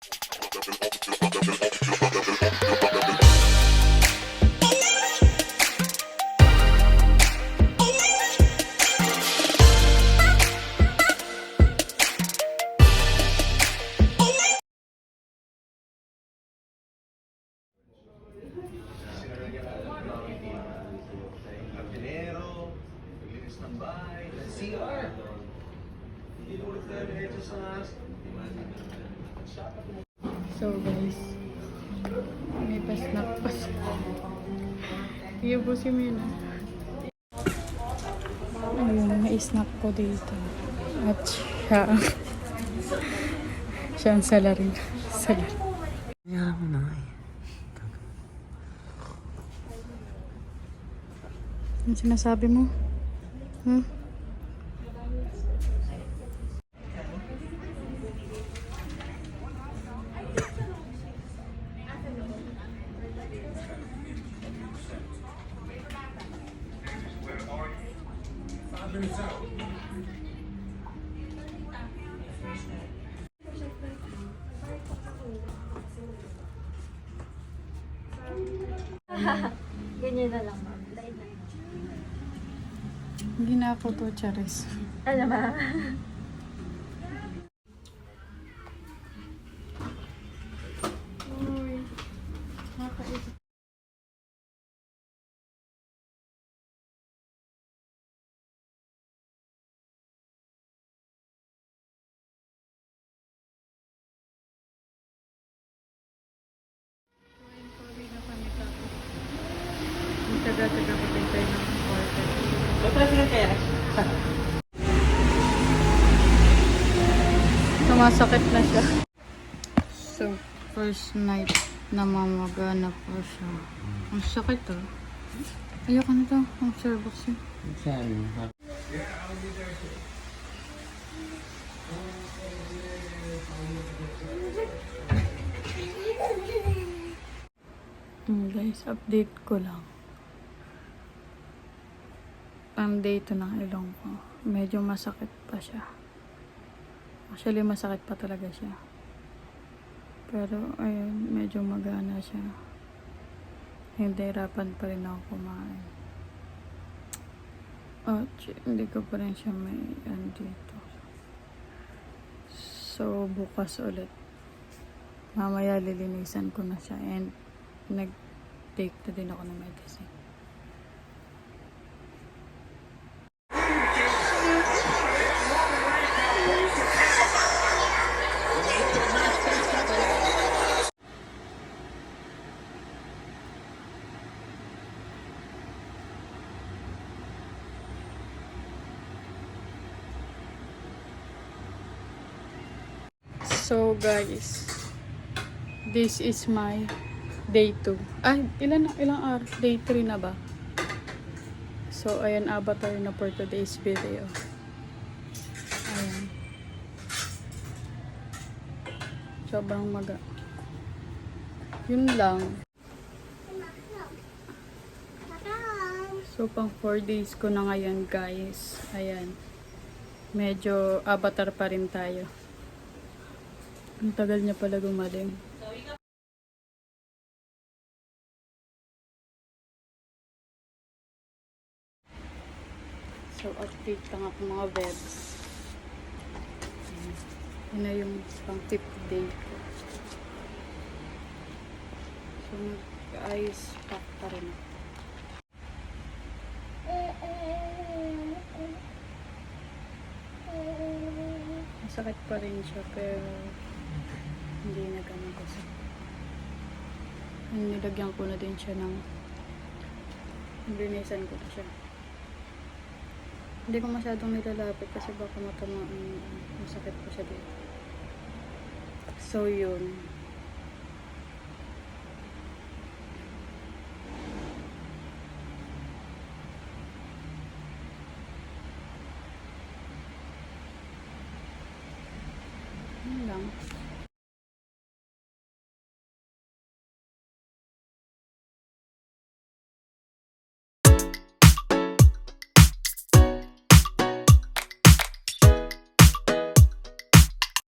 CR. So guys, may pa-snack pa siya. Iubusin mo yun. Ayun, may snack ko dito. At siya ang salarin. Salarin. Yeah, mo na eh. Ano sinasabi mo? Hmm? Ganyan na lang, ma'am. Hindi na ako to, Charis. Ano ba? Uy, nakakaisip. Taga-taga ko din tayo ng quarter. Sumasakit na siya. So, first night na mamagana po siya. Ang sakit oh. Ayoko na to. Ang cervix yun. Saan? Guys, update ko lang. Ang date ng ilong ko. Medyo masakit pa siya. Actually, masakit pa talaga siya. Pero, ayun, medyo magana siya. Hirapan pa rin ako kumain. Oh, hindi ko pa rin siya may dito. So, bukas ulit. Mamaya lilinisan ko na siya. And, nag-take na din ako ng medicine. So guys, this is my day 2. Ay, ilang araw? Day 3 na ba? So, ayan, avatar na for today's video. Ayan. Sobrang maga. Yun lang. So, pang 4 days ko na ngayon, guys. Ayan. Medyo avatar pa rin tayo. Ang tagal niya pala gumaling. So, update lang ako mga bebs. Yun na yung pang 5th day ko. So, nag-ice pack pa rin ako. Masakit pa rin siya, pero hindi na ganun kasi. Nilagyan ko na din siya ng linisan ko siya. Hindi ko masyadong nilalapit kasi baka matamaan, masakit pa siya dito. So yun. Yun lang.